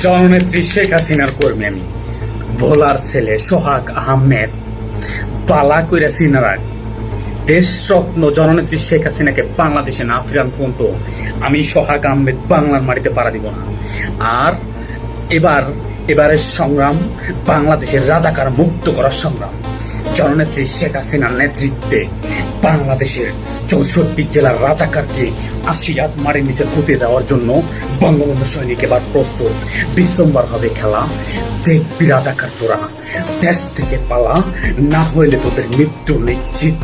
জননেত্রী শেখ হাসিনার কর্মী আমি, ভোলার ছেলে সোহাগ আহমেদ, পালা কইরা সিনারাক দেশরত্ন জননেত্রী শেখ হাসিনাকে বাংলাদেশে না ফিরান পর্যন্ত আমি সোহাগ আহমেদ বাংলার মাটিতে পাড়া দিব না। আর এবারের সংগ্রাম বাংলাদেশের রাজাকার মুক্ত করার সংগ্রাম। জননেত্রী শেখ হাসিনার নেতৃত্বে বাংলাদেশের 64 জেলার রাজাকারকে আশিয়াত মাটির নিচে পুঁতে দেওয়ার জন্য বঙ্গবন্ধু সৈনিক এবার প্রস্তুত। ডিসেম্বর হবে খেলা, দেখবি রাজাকার তোরা, দেশ থেকে পালা, না হইলে তোদের মৃত্যু নিশ্চিত।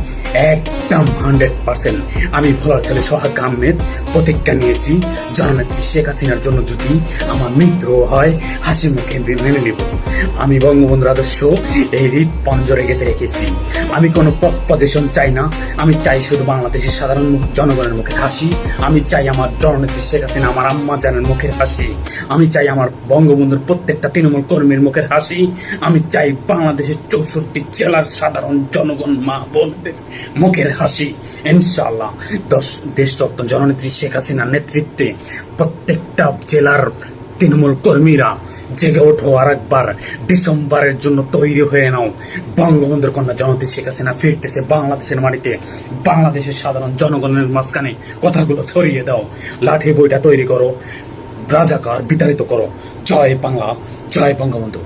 একদম 100%। আমি ভোলার ছেলে সোহাগ আহমেদ প্রতিজ্ঞা নিয়েছি, জননেত্রী শেখ হাসিনার জন্য যদি আমার মৃত্যু হয় হাসি মুখে মেনে নিব। আমি বঙ্গবন্ধুর আদর্শ এই হৃদ পঞ্জরে গেঁথে রেখেছি। আমি কোনো পজিশন চাই না, আমি চাই শুধু বাংলাদেশের সাধারণ জনগণের মুখের হাসি। আমি চাই আমার জননেত্রী শেখ হাসিনা, আমার আম্মা জানের মুখের হাসি। আমি চাই আমার বঙ্গবন্ধুর প্রত্যেকটা তৃণমূল কর্মীর মুখের হাসি। আমি চাই বাংলাদেশের 64 জেলার সাধারণ জনগণ মা বোনদের মুখের হাসি। ইনশাআল্লাহ দেশরত্ন জননেত্রী শেখ হাসিনার নেতৃত্বে প্রত্যেকটা জেলার তৃণমূল কর্মীরা জেগে ওঠো, আর একবার ডিসেম্বরের জন্য তৈরি হয়ে নাও। বঙ্গবন্ধুর কন্যা জননেত্রী শেখ হাসিনা ফিরতেছে বাংলাদেশের মাটিতে। বাংলাদেশের সাধারণ জনগণের মাঝখানে কথাগুলো ছড়িয়ে দাও। লাঠি বইটা তৈরি করো, রাজাকার বিতাড়িত করো। জয় বাংলা, জয় বঙ্গবন্ধু।